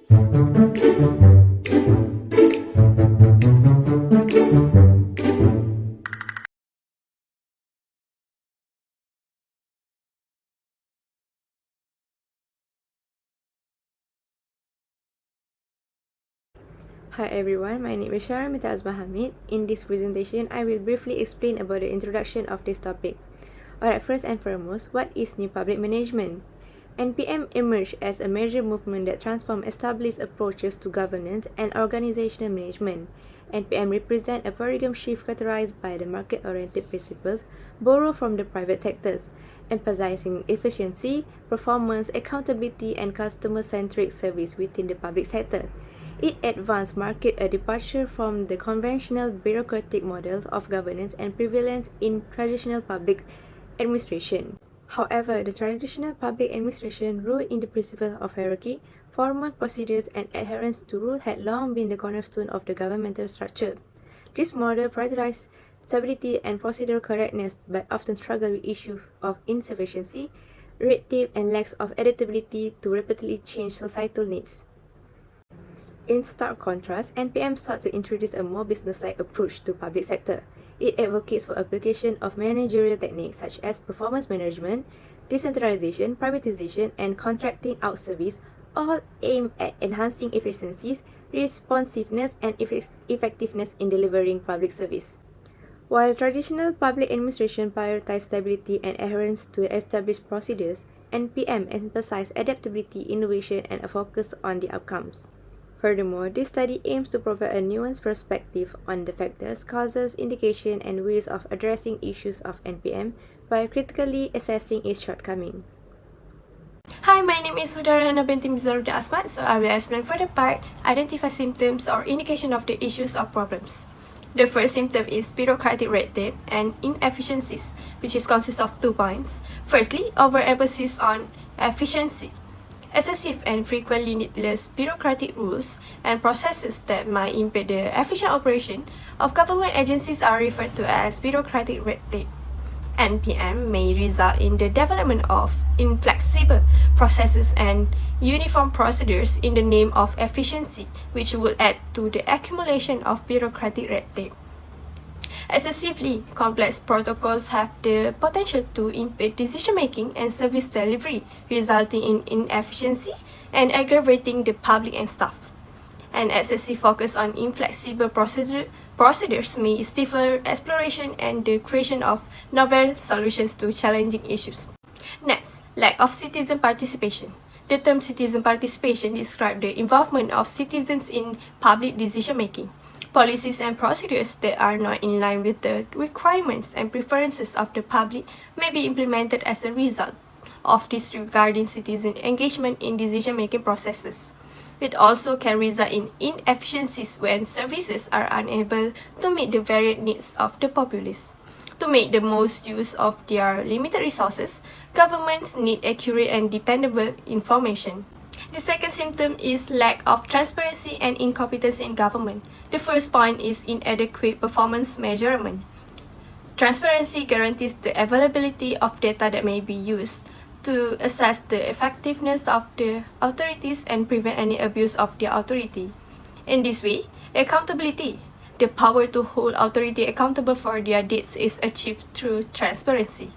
Hi everyone, my name is Sharamita Azmahamid. In this presentation, I will briefly explain about the introduction of this topic. Alright, first and foremost, what is New Public Management? NPM emerged as a major movement that transformed established approaches to governance and organizational management. NPM represents a paradigm shift characterized by the market-oriented principles borrowed from the private sectors, emphasizing efficiency, performance, accountability, and customer-centric service within the public sector. It advanced marked a departure from the conventional bureaucratic models of governance and prevalent in traditional public administration. However, the traditional public administration ruled in the principle of hierarchy, formal procedures, and adherence to rule had long been the cornerstone of the governmental structure. This model prioritized stability and procedural correctness, but often struggled with issues of insufficiency, red tape, and lack of adaptability to rapidly changed societal needs. In stark contrast, NPM sought to introduce a more business-like approach to public sector. It advocates for application of managerial techniques such as performance management, decentralization, privatization, and contracting out service, all aimed at enhancing efficiencies, responsiveness, and effectiveness in delivering public service. While traditional public administration prioritized stability and adherence to established procedures, NPM emphasized adaptability, innovation, and a focus on the outcomes. Furthermore, this study aims to provide a nuanced perspective on the factors, causes, indications, and ways of addressing issues of NPM by critically assessing its shortcomings. Hi, my name is Hudarana binti Mizaruddin Asmat, so I will explain further part, identify symptoms or indication of the issues or problems. The first symptom is bureaucratic red tape and inefficiencies, which consists of 2 points. Firstly, overemphasis on efficiency. Excessive and frequently needless bureaucratic rules and processes that might impede the efficient operation of government agencies are referred to as bureaucratic red tape. NPM may result in the development of inflexible processes and uniform procedures in the name of efficiency, which will add to the accumulation of bureaucratic red tape. Excessively complex protocols have the potential to impede decision-making and service delivery, resulting in inefficiency and aggravating the public and staff. An excessive focus on inflexible procedures may stifle exploration and the creation of novel solutions to challenging issues. Next, lack of citizen participation. The term citizen participation describes the involvement of citizens in public decision-making. Policies and procedures that are not in line with the requirements and preferences of the public may be implemented as a result of disregarding citizen engagement in decision-making processes. It also can result in inefficiencies when services are unable to meet the varied needs of the populace. To make the most use of their limited resources, governments need accurate and dependable information. The second symptom is lack of transparency and incompetence in government. The first point is inadequate performance measurement. Transparency guarantees the availability of data that may be used to assess the effectiveness of the authorities and prevent any abuse of their authority. In this way, accountability, the power to hold authority accountable for their deeds, is achieved through transparency.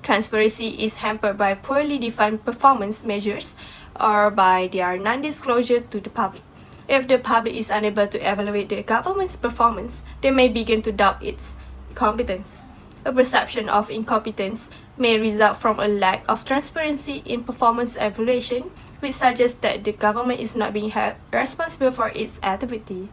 Transparency is hampered by poorly defined performance measures or by their non-disclosure to the public. If the public is unable to evaluate the government's performance, they may begin to doubt its competence. A perception of incompetence may result from a lack of transparency in performance evaluation, which suggests that the government is not being held responsible for its activity.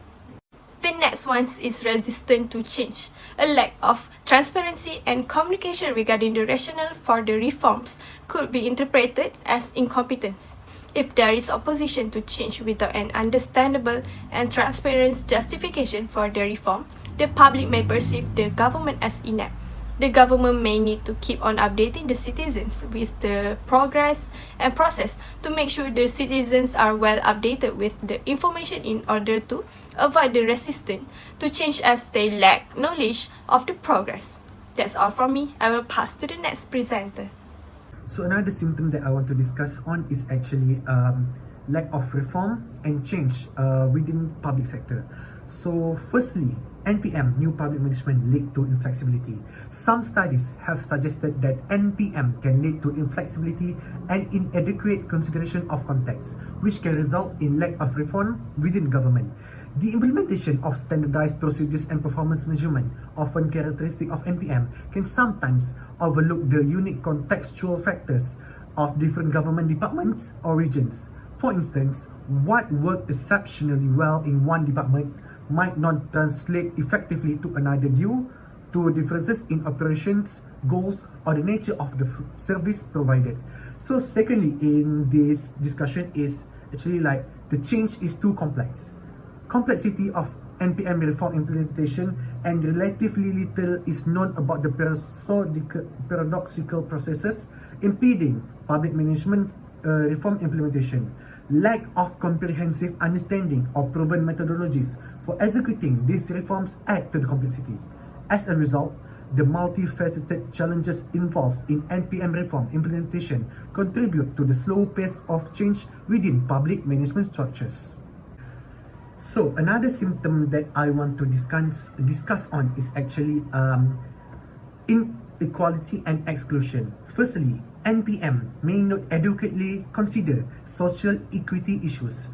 The next one is resistant to change. A lack of transparency and communication regarding the rationale for the reforms could be interpreted as incompetence. If there is opposition to change without an understandable and transparent justification for the reform, the public may perceive the government as inept. The government may need to keep on updating the citizens with the progress and process to make sure the citizens are well updated with the information in order to avoid the resistance to change as they lack knowledge of the progress. That's all from me. I will pass to the next presenter. So another symptom that I want to discuss on is actually lack of reform and change within public sector. So firstly, NPM, new public management, lead to inflexibility. Some studies have suggested that NPM can lead to inflexibility and inadequate consideration of context, which can result in lack of reform within government. The implementation of standardized procedures and performance measurement, often characteristic of NPM, can sometimes overlook the unique contextual factors of different government departments or regions. For instance, what worked exceptionally well in one department might not translate effectively to another due to differences in operations, goals, or the nature of the service provided. So secondly, in this discussion is actually like the change is too complex. Complexity of NPM reform implementation and relatively little is known about the paradoxical processes impeding public management reform implementation. Lack of comprehensive understanding of proven methodologies for executing these reforms add to the complexity. As a result, the multifaceted challenges involved in NPM reform implementation contribute to the slow pace of change within public management structures. So another symptom that I want to discuss on is actually inequality and exclusion. Firstly, NPM may not adequately consider social equity issues.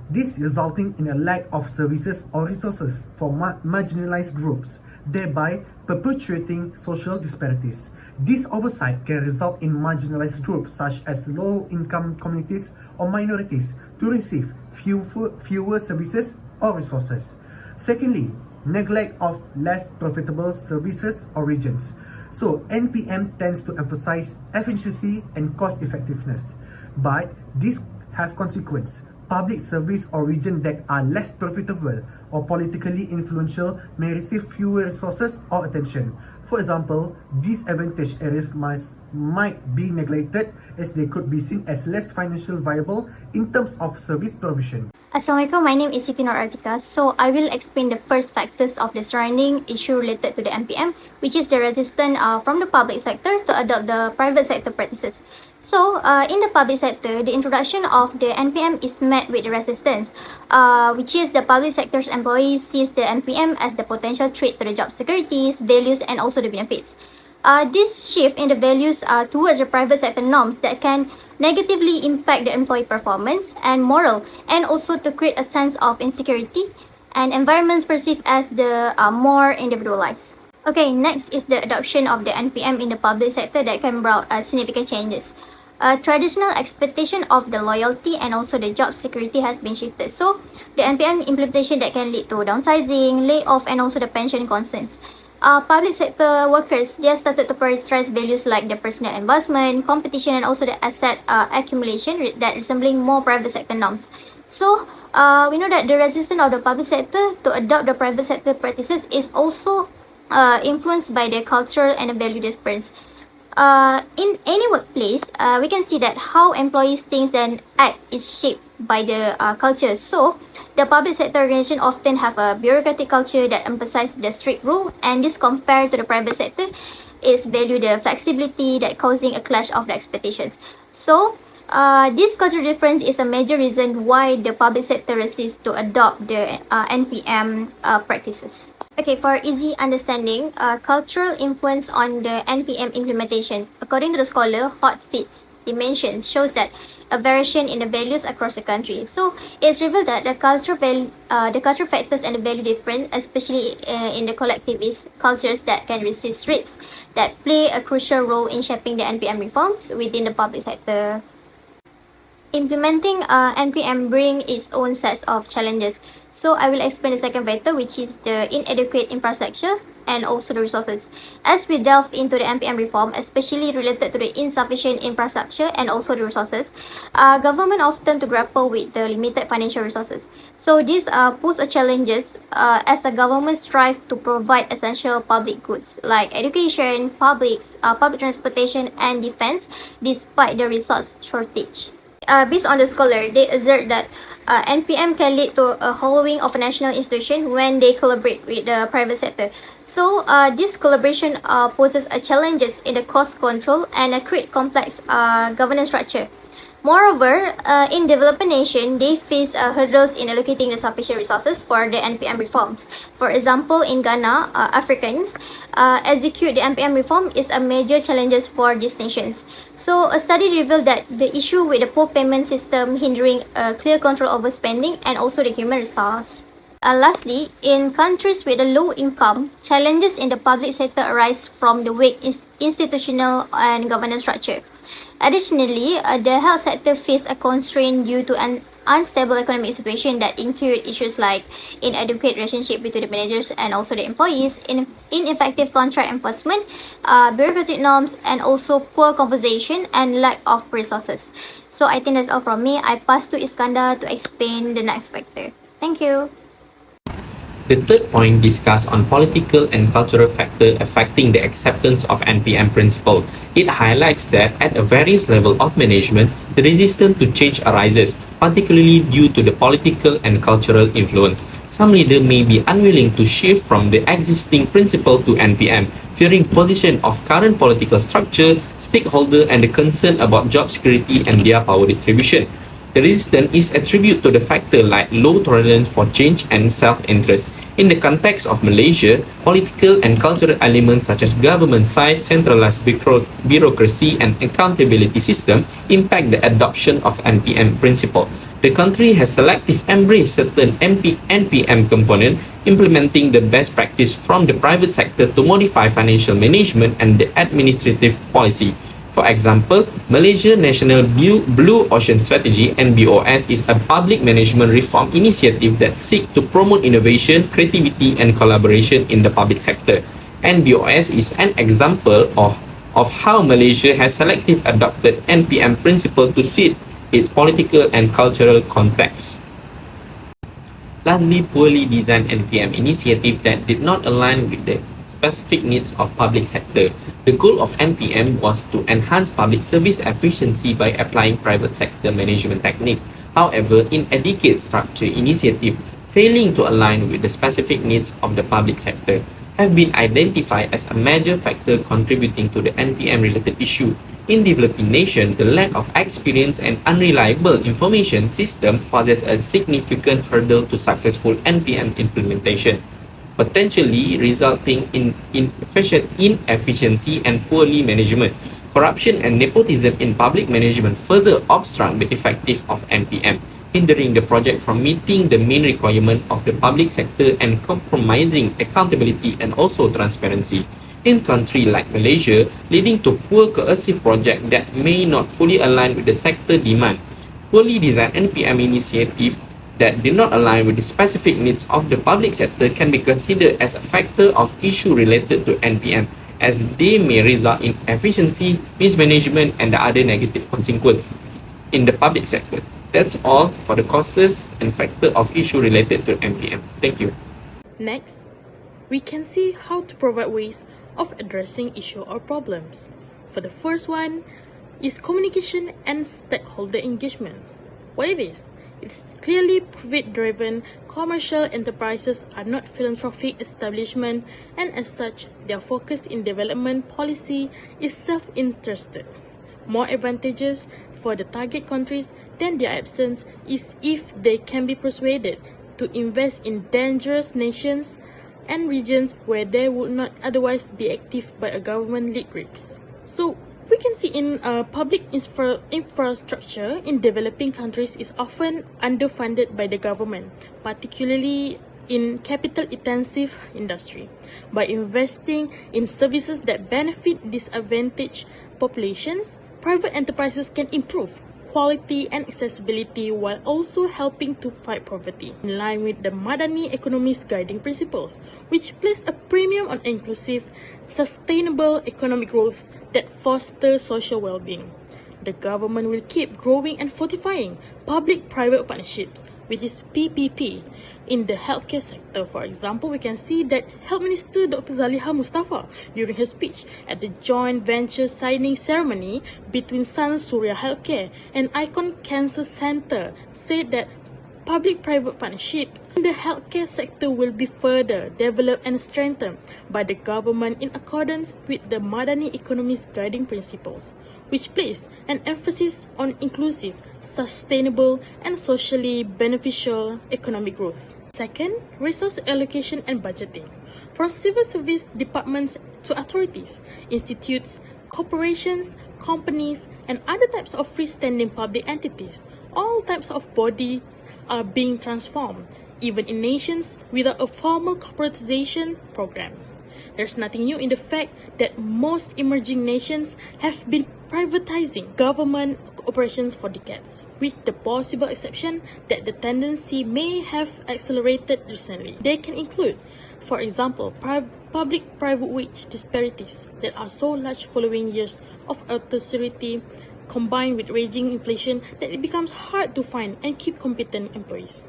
This resulting in a lack of services or resources for marginalized groups, thereby perpetuating social disparities. This oversight can result in marginalized groups such as low-income communities or minorities to receive fewer services or resources. Secondly, neglect of less profitable services or regions. So NPM tends to emphasize efficiency and cost effectiveness, but this have consequence. Public service or region that are less profitable or politically influential may receive fewer resources or attention. For example, disadvantaged areas might be neglected as they could be seen as less financially viable in terms of service provision. Assalamualaikum, my name is Siti Nur Artika. So I will explain the first factors of the surrounding issue related to the NPM, which is the resistance from the public sector to adopt the private sector practices. So in the public sector, the introduction of the NPM is met with resistance, which is the public sector's employees sees the NPM as the potential threat to the job securities, values, and also the benefits. This shift in the values towards the private sector norms that can negatively impact the employee performance and moral, and also to create a sense of insecurity and environments perceived as the more individualized. Okay, next is the adoption of the NPM in the public sector that can bring significant changes. Traditional expectation of the loyalty and also the job security has been shifted. So the NPM implementation that can lead to downsizing, layoff, and also the pension concerns. Public sector workers, they have started to prioritize values like the personal investment, competition, and also the asset accumulation that resembling more private sector norms. So we know that the resistance of the public sector to adopt the private sector practices is also influenced by the cultural and the value difference. In any workplace, we can see that how employees think and act is shaped by the culture. So the public sector organization often have a bureaucratic culture that emphasizes the strict rule, and this compared to the private sector is value the flexibility that causing a clash of the expectations. So this cultural difference is a major reason why the public sector resists to adopt the NPM practices. Okay, for easy understanding, cultural influence on the NPM implementation. According to the scholar Hotfit's dimension shows that a variation in the values across the country. So it's revealed that the cultural factors and the value difference, especially in the collectivist cultures that can resist risks, that play a crucial role in shaping the NPM reforms within the public sector. Implementing NPM bring its own sets of challenges. So I will explain the second factor, which is the inadequate infrastructure and also the resources. As we delve into the NPM reform, especially related to the insufficient infrastructure and also the resources, government often to grapple with the limited financial resources. So this puts a challenges as a government strive to provide essential public goods like education, public transportation, and defense, despite the resource shortage. Based on the scholar, they assert that NPM can lead to a hollowing of a national institution when they collaborate with the private sector. So this collaboration poses a challenges in the cost control and create complex governance structure. Moreover, in developing nations, they face hurdles in allocating the sufficient resources for the NPM reforms. For example, in Ghana, Africans execute the NPM reform is a major challenge for these nations. So, a study revealed that the issue with the poor payment system hindering clear control over spending and also the human resource. Lastly, in countries with a low income, challenges in the public sector arise from the weak institutional and governance structure. Additionally, the health sector faces a constraint due to an unstable economic situation that include issues like inadequate relationship between the managers and also the employees, ineffective contract enforcement, bureaucratic norms, and also poor compensation and lack of resources. So I think that's all from me. I pass to Iskandar to explain the next factor. Thank you. The third point discusses on political and cultural factors affecting the acceptance of NPM principle. It highlights that at a various level of management, the resistance to change arises, particularly due to the political and cultural influence. Some leaders may be unwilling to shift from the existing principle to NPM, fearing position of current political structure, stakeholder, and the concern about job security and their power distribution. The resistance is attributed to the factor like low tolerance for change and self-interest. In the context of Malaysia, political and cultural elements such as government size, centralized bureaucracy, and accountability system impact the adoption of NPM principle. The country has selectively embraced certain NPM component, implementing the best practice from the private sector to modify financial management and the administrative policy. For example, Malaysia National Blue Ocean Strategy (NBOS) is a public management reform initiative that seeks to promote innovation, creativity, and collaboration in the public sector. NBOS is an example of how Malaysia has selectively adopted NPM principle to suit its political and cultural context. Lastly, poorly designed NPM initiative that did not align with the specific needs of public sector. The goal of NPM was to enhance public service efficiency by applying private sector management technique. However, inadequate structure initiative failing to align with the specific needs of the public sector have been identified as a major factor contributing to the NPM-related issue. In developing nations, the lack of experience and unreliable information system poses a significant hurdle to successful NPM implementation, potentially resulting in inefficiency and poorly management. Corruption and nepotism in public management further obstruct the effectiveness of NPM, hindering the project from meeting the main requirement of the public sector and compromising accountability and also transparency. In countries like Malaysia, leading to poor cohesive projects that may not fully align with the sector demand. Poorly designed NPM initiatives that did not align with the specific needs of the public sector can be considered as a factor of issue related to NPM, as they may result in efficiency, mismanagement, and the other negative consequences in the public sector. That's all for the causes and factor of issue related to NPM. Thank you. Next, we can see how to provide ways of addressing issue or problems. For the first one is communication and stakeholder engagement. What it is? It's clearly profit-driven. Commercial enterprises are not philanthropic establishments, and as such, their focus in development policy is self-interested. More advantageous for the target countries than their absence is if they can be persuaded to invest in dangerous nations and regions where they would not otherwise be active by a government-led risks. So we can see in public infrastructure in developing countries is often underfunded by the government, particularly in capital-intensive industry. By investing in services that benefit disadvantaged populations, private enterprises can improve quality and accessibility while also helping to fight poverty, in line with the Madani economy's guiding principles, which place a premium on inclusive, sustainable economic growth that fosters social well-being. The government will keep growing and fortifying public-private partnerships, which is PPP. In the healthcare sector, for example, we can see that Health Minister Dr. Zaliha Mustafa, during her speech at the joint venture signing ceremony between Sun Surya Healthcare and Icon Cancer Center, said that public-private partnerships in the healthcare sector will be further developed and strengthened by the government in accordance with the Madani economy's guiding principles, which place an emphasis on inclusive, sustainable, and socially beneficial economic growth. Second, resource allocation and budgeting. From civil service departments to authorities, institutes, corporations, companies, and other types of freestanding public entities, all types of bodies are being transformed, even in nations without a formal corporatization program. There's nothing new in the fact that most emerging nations have been privatizing government operations for decades, with the possible exception that the tendency may have accelerated recently. They can include, for example, public-private wage disparities that are so large following years of austerity combined with raging inflation that it becomes hard to find and keep competent employees.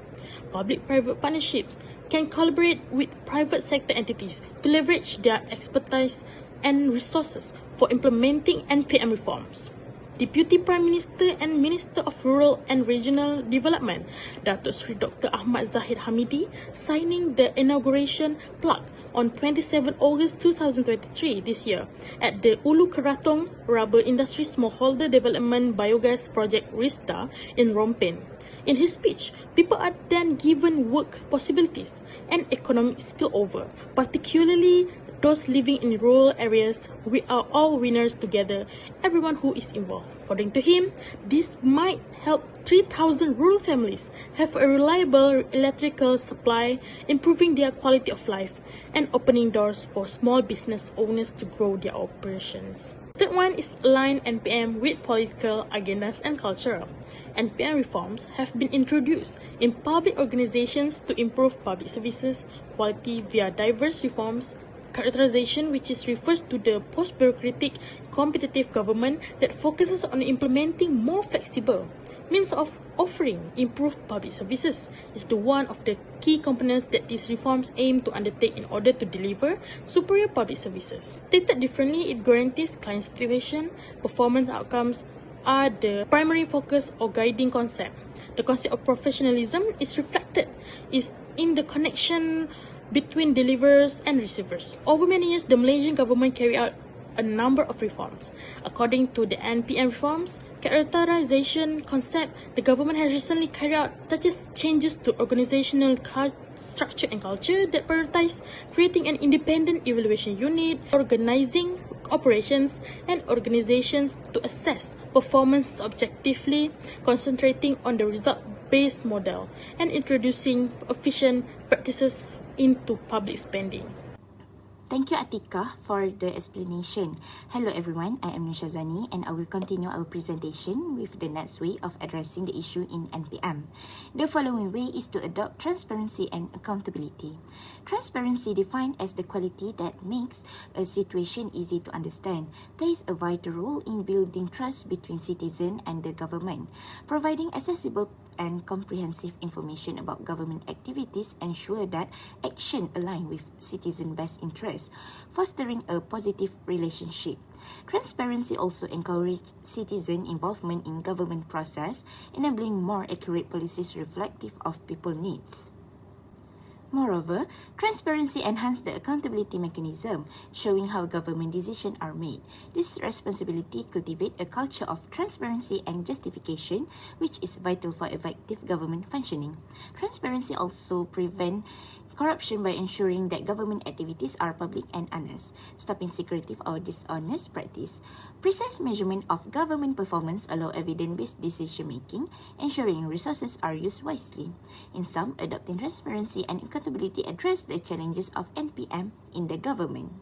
Public-private partnerships can collaborate with private sector entities to leverage their expertise and resources for implementing NPM reforms. Deputy Prime Minister and Minister of Rural and Regional Development, Datuk Sri Dr. Ahmad Zahid Hamidi, signing the inauguration plaque on 27 August 2023 this year at the Ulu Keratung Rubber Industry Smallholder Development Biogas Project RISTA in Rompin. In his speech, people are then given work possibilities and economic spillover, particularly those living in rural areas. We are all winners together, everyone who is involved. According to him, this might help 3,000 rural families have a reliable electrical supply, improving their quality of life, and opening doors for small business owners to grow their operations. Third one is align NPM with political agendas and culture. NPM reforms have been introduced in public organizations to improve public services quality via diverse reforms, characterization, which refers to the post-bureaucratic competitive government that focuses on implementing more flexible means of offering improved public services, is the one of the key components that these reforms aim to undertake in order to deliver superior public services. Stated differently, it guarantees client satisfaction, performance outcomes are the primary focus or guiding concept. The concept of professionalism is reflected in the connection between deliverers and receivers. Over many years, the Malaysian government carried out a number of reforms. According to the NPM reforms characterization concept, the government has recently carried out such as changes to organizational structure and culture that prioritize creating an independent evaluation unit, organizing operations and organizations to assess performance objectively, concentrating on the result-based model, and introducing efficient practices into public spending. Thank you, Atika, for the explanation. Hello everyone, I am Nusha Zani and I will continue our presentation with the next way of addressing the issue in NPM. The following way is to adopt transparency and accountability. Transparency, defined as the quality that makes a situation easy to understand, plays a vital role in building trust between citizen and the government. Providing accessible and comprehensive information about government activities ensure that action align with citizen best interests, fostering a positive relationship. Transparency also encourages citizen involvement in government process, enabling more accurate policies reflective of people needs. Moreover, transparency enhances the accountability mechanism, showing how government decisions are made. This responsibility cultivates a culture of transparency and justification, which is vital for effective government functioning. Transparency also prevents corruption by ensuring that government activities are public and honest, stopping secretive or dishonest practice. Precise measurement of government performance allows evidence-based decision-making, ensuring resources are used wisely. In sum, adopting transparency and accountability address the challenges of NPM in the government.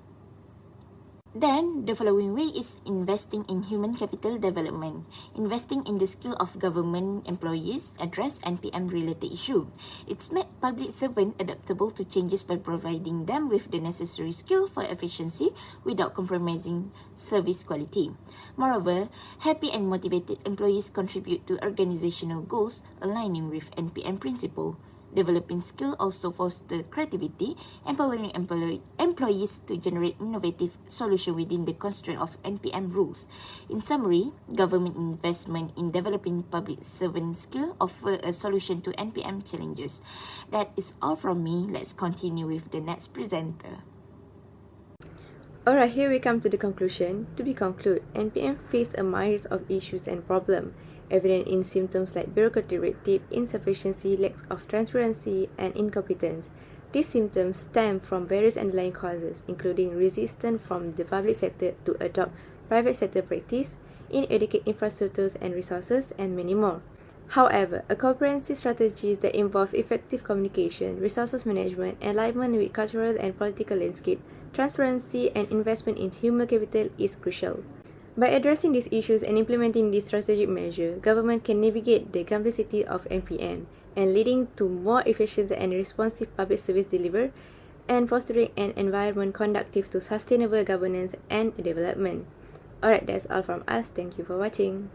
Then, the following way is investing in human capital development. Investing in the skill of government employees address NPM-related issue. It's made public servants adaptable to changes by providing them with the necessary skill for efficiency without compromising service quality. Moreover, happy and motivated employees contribute to organizational goals aligning with NPM principle. Developing skill also fosters creativity, empowering employees to generate innovative solutions within the constraint of NPM rules. In summary, government investment in developing public servant skill offer a solution to NPM challenges. That is all from me. Let's continue with the next presenter. Alright, here we come to the conclusion. To be concluded, NPM faced a myriad of issues and problems, evident in symptoms like bureaucratic red tape, insufficiency, lack of transparency, and incompetence. These symptoms stem from various underlying causes, including resistance from the public sector to adopt private sector practice, inadequate infrastructures and resources, and many more. However, a comprehensive strategy that involves effective communication, resources management, alignment with cultural and political landscape, transparency, and investment in human capital is crucial. By addressing these issues and implementing these strategic measures, government can navigate the complexity of NPM and leading to more efficient and responsive public service delivery and fostering an environment conducive to sustainable governance and development. Alright, that's all from us. Thank you for watching.